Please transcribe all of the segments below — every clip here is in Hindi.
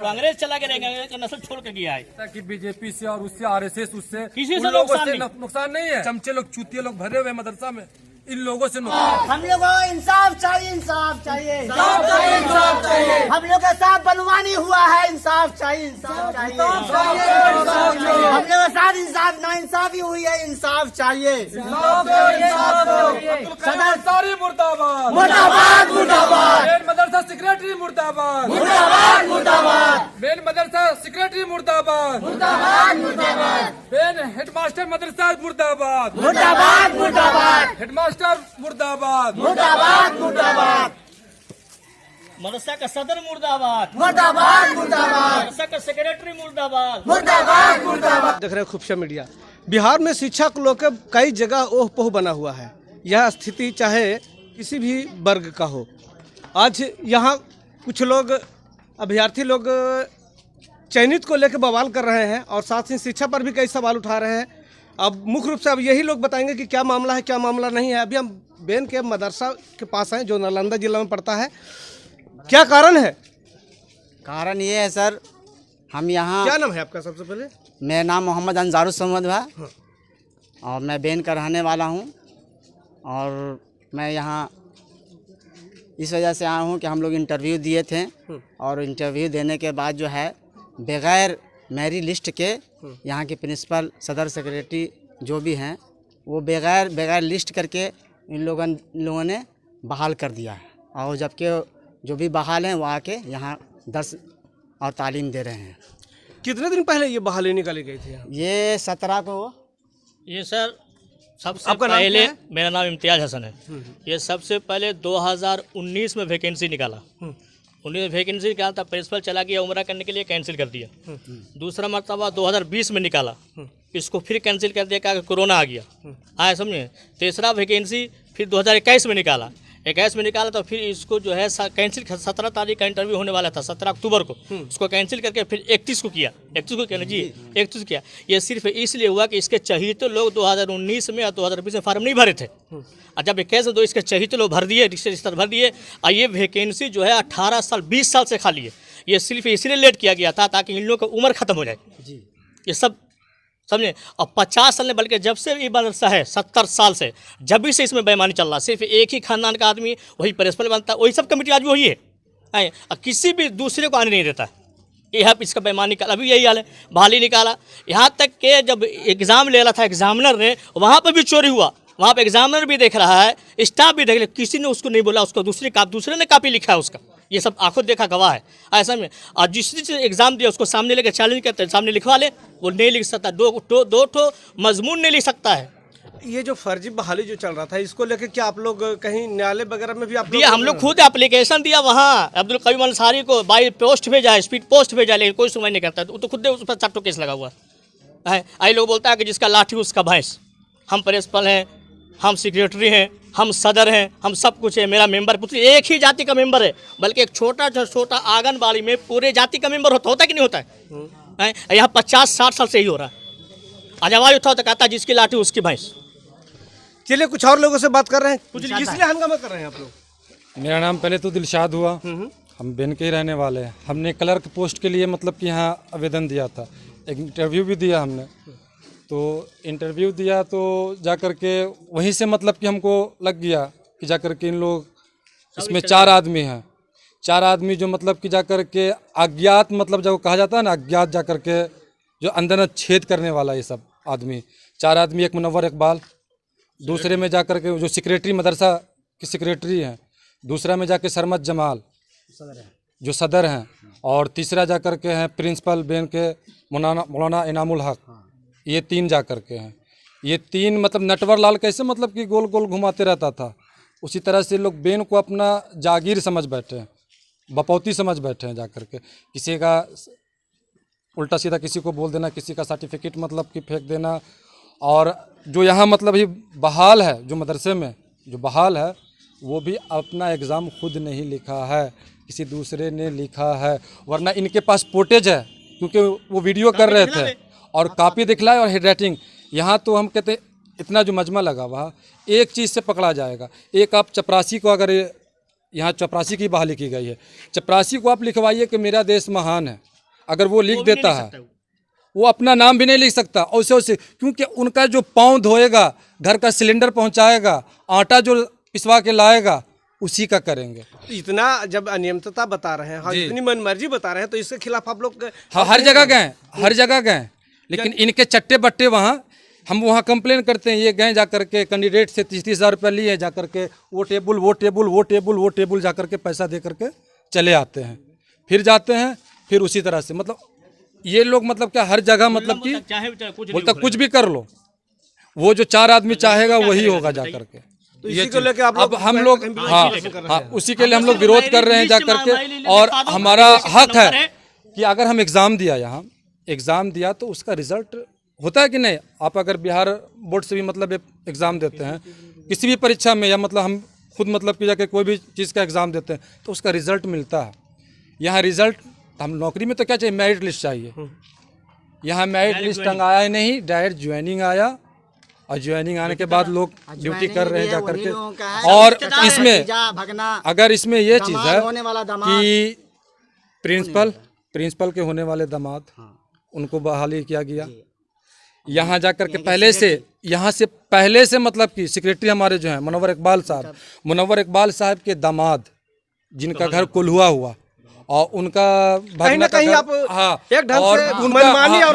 तो अंग्रेज चला के रहेंगे, अंग्रेज का नस्ल छोड़ के गया है कि बीजेपी से और उससे आरएसएस उससे किसी से उन लोगों से नुकसान नहीं है। चमचे लोग चूतिए लोग भरे हुए मदरसा में, इन लोगों से नुकसान। हम लोग को इंसाफ चाहिए, इंसाफ चाहिए, इंसाफ चाहिए, इंसाफ चाहिए। हम लोग का साथ बनवानी हुआ है, इंसाफ चाहिए, इंसाफ चाहिए। हम लोग के साथ इंसाफ ना इंसाफी हुई है, इंसाफ चाहिए। सदर मुर्दाबाद, मुर्दाबाद, मुर्दाबाद। मेन मदरसा सेक्रेटरी मुर्दाबाद, मुर्दाबाद, मुर्दाबाद। मेन मदरसा सेक्रेटरी मुर्दाबाद, मुर्दाबाद, मुर्दाबाद। मेन हेडमास्टर मदरसा मुर्दाबाद, मुर्दाबाद, मुर्दाबाद। हेडमास्टर मुर्दाबाद, मुर्दाबाद, मुर्दाबाद। मदरसा का सदर मुर्दाबाद, मुर्दाबाद, मुर्दाबाद। मदरसा का सेक्रेटरी मुर्दाबाद, मुर्दाबाद, मुर्दाबाद। देख रहे हैं खुफिया मीडिया। बिहार में शिक्षा को लेकर कई जगह ओह पोह बना हुआ है। यह स्थिति चाहे किसी भी वर्ग का हो। आज यहाँ कुछ लोग अभ्यर्थी लोग चयनित को लेकर बवाल कर रहे हैं और साथ ही शिक्षा पर भी कई सवाल उठा रहे हैं। अब मुख्य रूप से अब यही लोग बताएंगे कि क्या मामला है, क्या मामला नहीं है। अभी हम बेन के मदरसा के पास हैं जो नालंदा जिला में पड़ता है। क्या कारण है? कारण ये है सर, हम यहाँ, क्या नाम है आपका? सबसे पहले मेरा नाम मोहम्मद अंजारुल समद है और मैं बेन का रहने वाला हूँ। और मैं यहाँ इस वजह से आया हूँ कि हम लोग इंटरव्यू दिए थे और इंटरव्यू देने के बाद जो है बगैर मेरी लिस्ट के यहाँ के प्रिंसिपल, सदर, सेक्रेटरी जो भी हैं वो बगैर लिस्ट करके इन लोगों ने बहाल कर दिया है। और जबकि जो भी बहाल हैं वो आके यहाँ दर्स और तालीम दे रहे हैं। कितने दिन पहले ये बहाली निकाली गई थी? ये 17 को। ये सर सबसे आपका नाम पहले क्या है? मेरा नाम इम्तियाज हसन है। ये सबसे पहले 2019 में वैकेंसी निकाला। 19 में वैकेंसी निकाला था, प्रिंसिपल चला गया उम्रा करने के लिए, कैंसिल कर दिया। दूसरा मरतबा 2020 में निकाला, इसको फिर कैंसिल कर दिया क्या कोरोना आ गया, आए समझे। तीसरा वैकेंसी फिर 2021 में निकाला, 21 में निकाला तो फिर इसको जो है कैंसिल, 17 तारीख का इंटरव्यू होने वाला था 17 अक्टूबर को, उसको कैंसिल करके फिर 31 को किया। 31 को क्या जी 31 को किया। ये सिर्फ इसलिए हुआ कि इसके चहीते लोग 2019 में और 2020 में फार्म नहीं भरे थे और जब 21 में तो इसके चहीते लोग भर दिए, रिश्तेदार भर दिए। और ये वैकेंसी जो है 18 साल 20 साल से खाली है। ये सिर्फ इसलिए लेट किया गया था ताकि इन लोगों की उम्र खत्म हो जाए जी। ये सब समझे। और 50 साल ने, बल्कि जब से ये मदरसा है 70 साल से, जब भी से इसमें बेईमानी चल रहा, सिर्फ एक ही खानदान का आदमी वही प्रिंसिपल बनता है, वही सब कमेटी आज भी वही है और किसी भी दूसरे को आने नहीं देता है। यह इसका बेईमानी निकाला, अभी यही हाल है, बहाली निकाला। यहाँ तक कि जब एग्ज़ाम ले रहा था एग्जामिनर ने, वहाँ पर भी चोरी हुआ। वहाँ पे एग्जामिनर भी देख रहा है, स्टाफ भी देख रहा है, किसी ने उसको नहीं बोला, उसको दूसरे ने कॉपी लिखा है उसका। ये सब आंखों देखा गवाह है ऐसा में। और जिसने एग्जाम दिया उसको सामने लेकर चैलेंज करते हैं, सामने लिखवा ले, वो नहीं लिख सकता, दो ठो मजमून नहीं लिख सकता है। ये जो फर्जी बहाली जो चल रहा था, इसको लेकर क्या आप लोग कहीं न्यायालय वगैरह में भी आप दिया? हम लोग खुद एप्लीकेशन दिया वहाँ, अब्दुल कयूम अंसारी को बाई पोस्ट भेजा है, स्पीड पोस्ट भेजा, लेकिन कोई सुनवाई नहीं करता। तो खुद उस पर 4 केस लगा हुआ है। आई लोग बोलता है कि जिसका लाठी उसका भैंस। हम प्रिंसिपल हैं, हम सेक्रेटरी हैं, हम सदर हैं, हम सब कुछ है। मेरा मेंबर पुत्र एक ही जाति का मेंबर है, बल्कि एक छोटा आंगनबाड़ी में पूरे जाति का मेंबर होता है कि नहीं होता है? यहाँ 50-60 साल से ही हो रहा है। आज आवाज उठाओ तो कहता है जिसकी लाठी उसकी भैंस। चलिए कुछ और लोगों से बात कर रहे हैं। कुछ किसलिए हंगामा कर रहे हैं आप लोग? मेरा नाम पहले तो दिलशाद हुआ, हम बेन के ही रहने वाले हैं। हमने क्लर्क पोस्ट के लिए मतलब कि यहाँ आवेदन दिया था, एक इंटरव्यू भी दिया हमने। तो इंटरव्यू दिया तो जा कर के वहीं से मतलब कि हमको लग गया कि जा कर के इन लोग, इसमें 4 आदमी हैं, 4 आदमी जो मतलब कि जा कर के अज्ञात, मतलब जब कहा जाता है ना अज्ञात, जा कर के जो अंदर छेद करने वाला, ये सब आदमी 4 आदमी। एक मुनव्वर इकबाल, दूसरे में जा कर के जो सेक्रेटरी मदरसा के सेक्रेटरी हैं, दूसरा में जाके सरमत जमाल जो सदर हैं, और तीसरा जा कर के हैं प्रिंसिपल बेन के मौलाना इनामुल हक। ये 3 जा कर के हैं। ये 3 मतलब नटवर लाल कैसे मतलब कि गोल गोल घुमाते रहता था, उसी तरह से लोग बेन को अपना जागीर समझ बैठे हैं, बपौती समझ बैठे हैं। जा कर के किसी का उल्टा सीधा किसी को बोल देना, किसी का सर्टिफिकेट मतलब कि फेंक देना। और जो यहाँ मतलब ही बहाल है, जो मदरसे में जो बहाल है, वो भी अपना एग्ज़ाम खुद नहीं लिखा है, किसी दूसरे ने लिखा है। वरना इनके पास फुटेज है, क्योंकि वो वीडियो कर रहे थे और कॉपी दिखलाए और हैंड राइटिंग। यहाँ तो हम कहते इतना जो मजमा लगा वहाँ एक चीज़ से पकड़ा जाएगा। एक आप चपरासी को, अगर यहाँ चपरासी की बहाली की गई है, चपरासी को आप लिखवाइए कि मेरा देश महान है, अगर वो लिख वो भी नहीं देता लिख है, सकता वो। वो अपना नाम भी नहीं लिख सकता ऐसे वैसे, क्योंकि उनका जो पाँव धोएगा, घर का सिलेंडर पहुंचाएगा, आटा जो पिसवा के लाएगा, उसी का करेंगे। इतना जब अनियमितता बता रहे हैं, हाँ, जी। इतनी मनमर्जी बता रहे हैं, तो इसके खिलाफ आप लोग हाँ, हर जगह गए, हर जगह गए, लेकिन इनके चट्टे बट्टे वहाँ, हम वहाँ कंप्लेन करते हैं, ये गए जा करके कैंडिडेट से 30-30 हज़ार रुपया लिए, जा करके वो टेबल जा करके पैसा दे करके चले आते हैं, फिर जाते हैं, फिर उसी तरह से मतलब ये लोग मतलब क्या हर जगह मतलब कि चाहे कुछ नहीं बोलता कुछ भी कर लो, वो जो 4 आदमी चाहेगा वही होगा जा करके। तो इसी को लेके आप अब हम लोग हाँ उसी के लिए हम लोग विरोध कर रहे हैं जा करके, और हमारा हक है कि अगर हम एग्ज़ाम दिया, यहाँ एग्ज़ाम दिया तो उसका रिजल्ट होता है कि नहीं। आप अगर बिहार बोर्ड से भी मतलब एग्ज़ाम देते हैं किसी भी परीक्षा में, या मतलब हम खुद मतलब कि जाके कोई भी चीज़ का एग्ज़ाम देते हैं तो उसका रिजल्ट मिलता है। यहाँ रिजल्ट, हम नौकरी में तो क्या चाहिए, मेरिट लिस्ट चाहिए। यहाँ मेरिट लिस्ट टंगाया ही नहीं, डायरेक्ट ज्वाइनिंग आया, और ज्वाइनिंग आने के बाद लोग ड्यूटी कर रहे हैं जा करके। और इसमें अगर इसमें ये चीज़ है कि प्रिंसिपल के होने वाले दामाद, उनको बहाली किया गया। यहाँ जा करके पहले से मतलब कि सेक्रेटरी हमारे जो हैं मुनव्वर इकबाल साहब के दामाद, जिनका घर कोल्हुआ हुआ, और उनका कहीं ना कहीं आप एक ढंग से मनमानी और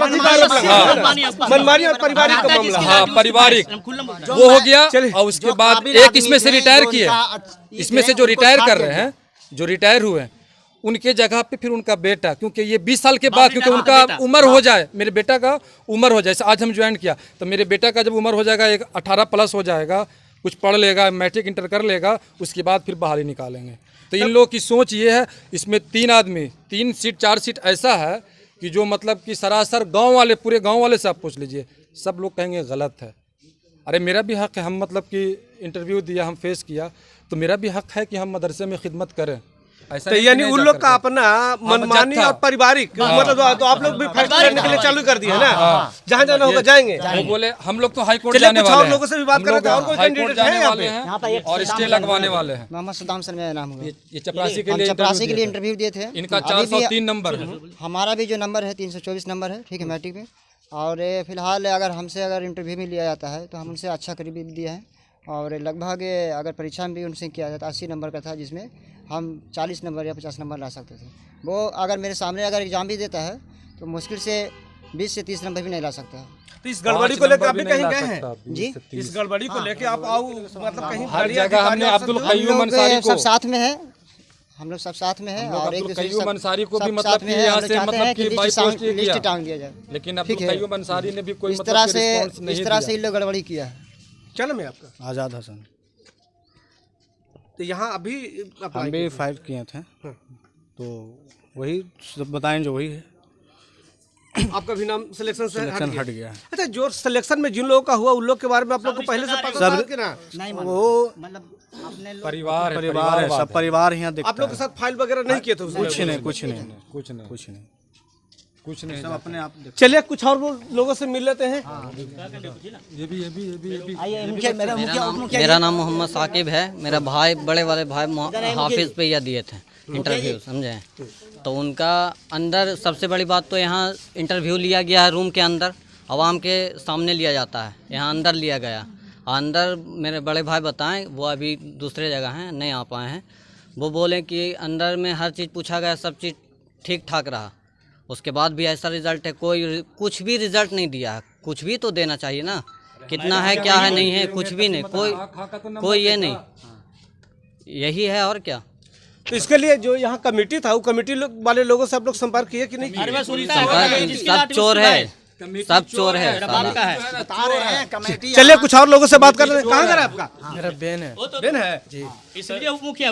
मनमानी और पारिवारिक का मामला, हाँ पारिवारिक वो हो गया। और उसके बाद एक इसमें से रिटायर किए, इसमें से जो रिटायर कर रहे हैं, जो रिटायर हुए हैं, उनके जगह पे फिर उनका बेटा, क्योंकि ये 20 साल के बाद, क्योंकि उनका उम्र हो जाए, मेरे बेटा का उम्र हो जाए, जैसे आज हम ज्वाइन किया तो मेरे बेटा का जब उम्र हो जाएगा, एक 18 प्लस हो जाएगा, कुछ पढ़ लेगा, मैट्रिक इंटर कर लेगा, उसके बाद फिर बहाली निकालेंगे। तो इन लोगों की सोच ये है, इसमें 3 आदमी 3 सीट 4 सीट ऐसा है कि जो मतलब कि सरासर गांव वाले, पूरे गांव वाले से आप पूछ लीजिए, सब लोग कहेंगे गलत है। अरे मेरा भी हक है, हम मतलब कि इंटरव्यू दिया, हम फेस किया, तो मेरा भी हक है कि हम मदरसे में खिदमत करें। ऐसा तो यानी उन लोग का अपना मनमानी और पारिवारिक मतलब, तो आप लोग भी फैसला करने के लिए चालू कर दिए ना, जहाँ जाना होगा जाएंगे। वो बोले हम लोग तो हाई कोर्ट जाने वाले हैं, लोगों से भी बात कर रहे हैं, और कोई कैंडिडेट जाने है वाले हैं और स्टे लगवाने वाले हैं। मोहम्मद सद्दाम सर मेरा नाम है। ये चपरासी के हम लिए चपरासी के लिए इंटरव्यू दिए थे। इनका 403 नंबर है, हमारा भी जो नंबर है 324 नंबर है, ठीक है, मैट्रिक में। और फिलहाल अगर हमसे अगर इंटरव्यू में लिया जाता है तो हम उनसे अच्छा करीबी दिया है, और लगभग अगर परीक्षा में भी उनसे किया जाता 80 नंबर का था, जिसमें हम 40 नंबर या 50 नंबर ला सकते थे। वो अगर मेरे सामने अगर एग्ज़ाम भी देता है तो मुश्किल से 20 से 30 नंबर भी नहीं ला सकता है। तो इस गड़बड़ी को लेकर आप भी कहीं गए हैं जी? इस गड़बड़ी को लेकर आप आओ, मतलब कहीं हर जगह हमने अब्दुल कय्यूम अंसारी को, सब साथ में है, हम लोग सब साथ में है, और एक अब्दुल दूसरे कय्यूम अंसारी को भी सब मतलब साथ कि में है। यहाँ हम लोग से चाहते मतलब हैं कि कि बाई पोस्ट लिस्ट किया, टांग दिया जाए, लेकिन अब्दुल ठीक है। कय्यूम अंसारी ने भी कोई इस मतलब तरह कि से रिस्पॉन्स नहीं इस तरह से दिया। इन लोग गड़बड़ी किया है। क्या नाम है आपका? आज़ाद हसन। तो यहाँ अभी हम भी फाइट किए थे, तो वही सब बताएं जो वही है, आपका भी नाम सिलेक्शन से सिलेक्शन हट गया। अच्छा, जो सिलेक्शन में जिन लोगों का हुआ उन लोग के बारे में आप लोग को पहले से पता था कि ना? वो परिवार है, परिवार है, सब परिवार यहाँ देखता आप लोग के है। साथ फाइल वगैरह नहीं किए थे उसमें? कुछ नहीं सब अपने आप चलिए कुछ और लोगों से मिल लेते हैं। मेरा नाम मोहम्मद साकिब है। मेरा भाई, बड़े वाले भाई हाफिज पे यह दिए थे इंटरव्यू, समझे। तो उनका अंदर सबसे बड़ी बात तो यहाँ इंटरव्यू लिया गया है, रूम के अंदर आवाम के सामने लिया जाता है, यहाँ अंदर लिया गया। अंदर मेरे बड़े भाई बताएं, वो अभी दूसरे जगह हैं, नहीं आ पाए हैं। वो बोले कि अंदर में हर चीज़ पूछा गया, सब चीज़ ठीक ठाक रहा। उसके बाद भी ऐसा रिज़ल्ट है, कोई कुछ भी रिज़ल्ट नहीं दिया है। कुछ भी तो देना चाहिए ना, कितना है क्या है नहीं है, कुछ भी नहीं, कोई ये नहीं, यही है और क्या। तो इसके लिए जो यहाँ कमेटी था, वो कमेटी वाले लोगों से आप लोग संपर्क किए कि नहीं किए? सब चोर है, सब चोर है। चलिए कुछ और लोगों से बात कर रहे हैं। कहाँ घर है आपका? मेरा बहन है। बहन है जी, इसलिए मुखिया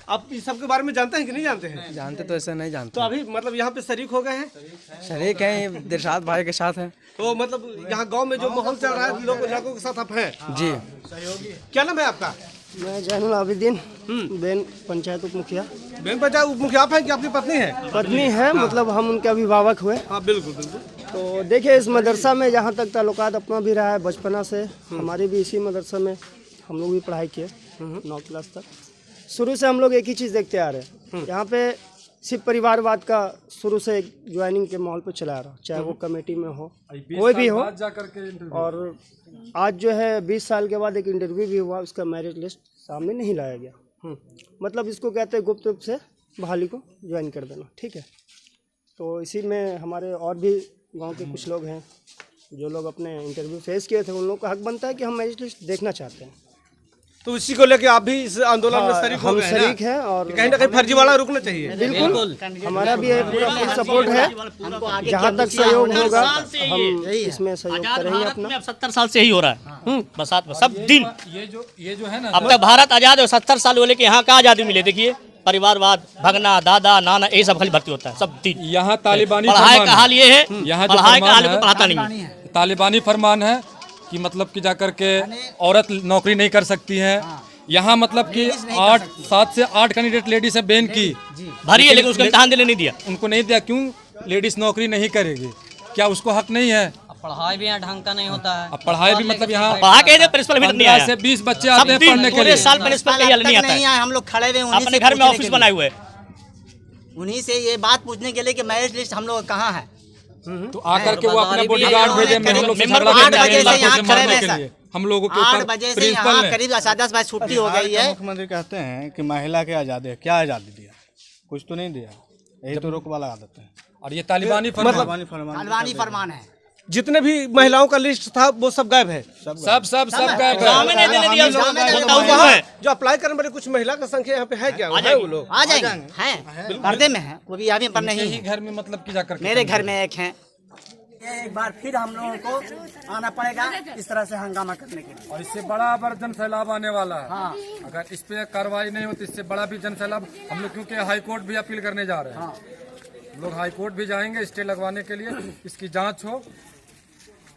आप इस सब के बारे में जानते हैं कि नहीं जानते हैं? जानते तो ऐसा नहीं जानते। तो अभी मतलब यहाँ पे शरीक हो गए हैं? शरीक हैं, दिलशाद भाई के साथ हैं। तो मतलब यहाँ गांव में जो माहौल चल रहा है, लोगों के साथ आप हैं? जी। क्या नाम है आपका? मैं जैनुल आबिदीन, बेन पंचायत उप मुखिया। बेन पंचायत उप मुखिया आप हैं कि आपकी पत्नी है? पत्नी है, मतलब हम उनके अभिभावक हुए। हाँ बिल्कुल बिल्कुल। तो देखिए, इस मदरसा में जहाँ तक ताल्लुकात अपना भी रहा है बचपना से, हमारी भी इसी मदरसा में हम लोग भी पढ़ाई किए 9 क्लास तक। शुरू से हम लोग एक ही चीज़ देखते आ रहे हैं, यहाँ पे सिर्फ परिवारवाद का शुरू से ज्वाइनिंग के माहौल पर चला रहा, चाहे वो कमेटी में हो, कोई भी हो। और आज जो है 20 साल के बाद एक इंटरव्यू भी हुआ, उसका मैरिज लिस्ट सामने नहीं लाया गया। मतलब इसको कहते हैं गुप्त रूप से बहाली को ज्वाइन कर देना, ठीक है। तो इसी में हमारे और भी गांव के कुछ लोग हैं जो लोग अपने इंटरव्यू फेस किए थे, उन लोगों का हक बनता है कि हम मैरिज लिस्ट देखना चाहते हैं। तो इसी को लेके आप भी इस आंदोलन में शरीक हो हम गए हैं शरीक हैं और कहीं ना कहीं फर्जीवाड़ा रुकना चाहिए। बिल्कुल हमारा भी एक पूरा फुल सपोर्ट है। जहाँ तक सहयोग होगा हम इसमें सहयोग करेंगे अपना। 70 साल से ही हो रहा है बरसात में सब दिन। ये जो है ना, अब तक भारत आजाद है, 70 साल बोले कि यहाँ कहाँ आजादी मिले। देखिए परिवारवाद, भगना, दादा, नाना, ये सब खाली भर्ती होता है सब दिन। यहाँ तालिबानी पढ़ाई का हाल ये है, यहाँ जो पढ़ाई का हाल फरमान को पढ़ाता नहीं है। तालिबानी फरमान है कि मतलब कि जाकर के औरत नौकरी नहीं कर सकती है। यहाँ मतलब कि 7 से 8 कैंडिडेट लेडीज है बैन की भरी है, लेकिन उसको इम्तिहान देने नहीं दिया। उनको नहीं दिया। क्यों? लेडीज नौकरी नहीं करेगी, क्या उसको हक नहीं है? पढ़ाई भी यहाँ ढंग का नहीं होता है। अब पढ़ाई भी मतलब यहाँ पढ़ा के प्रिंसिपल भी नहीं 15 आया। से 20 बच्चे आते हैं पढ़ने के लिए। पूरे साल प्रिंसिपल का नहीं आता है। हम लोग खड़े हुए उन्हीं अपने से घर में पूछने ऑफिस के बनाए लिए। हुए। उन्हीं से ये बात पूछने के लिए कि मैरिज लिस्ट हम लोग कहाँ है। तो आकर के वो अपना बॉडीगार्ड भेजे हम लोग से झगड़ा आठ करने बजे से यहाँ खड़े मारने हैं के सर। लिए। हम लोगों के 8 ऊपर बजे से प्रिंसिपल यहाँ ने करीब 10 बजे छुट्टी हो गई है। मुख्यमंत्री कहते हैं कि महिला के आज़ादी है, क्या आज़ादी दिया? कुछ तो नहीं दिया, यही तो रोकवा लगा देते हैं। और ये तालिबानी फरमान तालिबानी फरमान है। जितने भी महिलाओं का लिस्ट था वो सब गायब है। सब गायब है। गाँव में नहीं देने दिया गाँव में नहीं उसको। देने बताओ है। जो अप्लाई करने वाले कुछ महिला का संख्या यहाँ पे है क्या? है वो लोग आ जाएंगे हैं पर्दे में है, वो भी अभी पर नहीं यही है। घर में मतलब कि जाकर के मेरे घर में एक है। एक बार फिर हम लोगों को आना पड़ेगा इस तरह से हंगामा करने के लिए। और इससे बड़ा जन सैलाब आने वाला है। हाँ। अगर इस पे कार्रवाई नहीं होती इससे बड़ा भी जन सैलाब हम लोग, क्योंकि हाई कोर्ट भी अपील करने जा रहे हैं। हम लोग हाई कोर्ट भी जाएंगे स्टे लगवाने के लिए, इसकी जांच हो।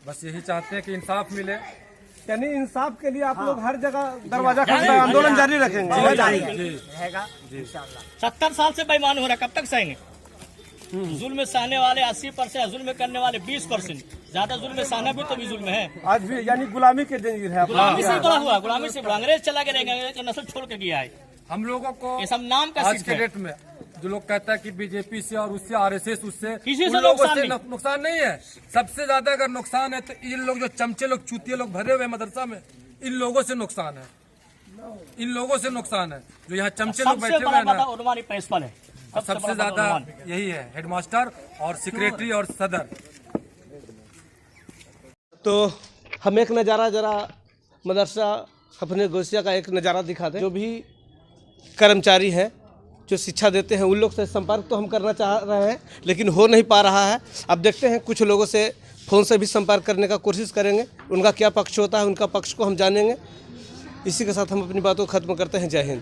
बस यही चाहते हैं कि इंसाफ मिले। यानी इंसाफ के लिए आप लोग हर जगह दरवाजा खटखटा आंदोलन जारी रखेंगे। रहेगा 70 साल से बेईमान हो रहा है, कब तक सहेंगे? जुल्म सहने वाले 80%, जुल्म करने वाले 20%। ज्यादा जुल्म सहना भी तो भी जुल्म है। आज भी यानी गुलामी के जंजीर है। गुलामी से बड़ा हुआ, गुलामी से बड़ा। अंग्रेज चला के रहेंगे, नस्ल छोड़ के गया है। हम लोगों को ये सब नाम का आज सिर्फ के है। डेट में जो लोग कहता है कि बीजेपी से और उससे आरएसएस उससे किसी से उन लोगों नुकसान से नहीं। नुकसान नहीं है। सबसे ज्यादा अगर नुकसान है तो इन लोग जो चमचे लोग, चूतिए लोग भरे हुए मदरसा में, इन लोगों से नुकसान है। इन लोगों से नुकसान है जो यहाँ चमचे लोग बैठे हुए हैं ना। उर्मानी प्रिंसिपल है सबसे ज्यादा यही है, हेडमास्टर और सेक्रेटरी और सदर। तो हम एक नज़ारा जरा मदरसा अपने गोसिया का एक नज़ारा दिखाते हैं। जो भी कर्मचारी हैं जो शिक्षा देते हैं उन लोग से संपर्क तो हम करना चाह रहे हैं, लेकिन हो नहीं पा रहा है। अब देखते हैं, कुछ लोगों से फ़ोन से भी संपर्क करने का कोशिश करेंगे, उनका क्या पक्ष होता है, उनका पक्ष को हम जानेंगे। इसी के साथ हम अपनी बातों को ख़त्म करते हैं। जय हिंद।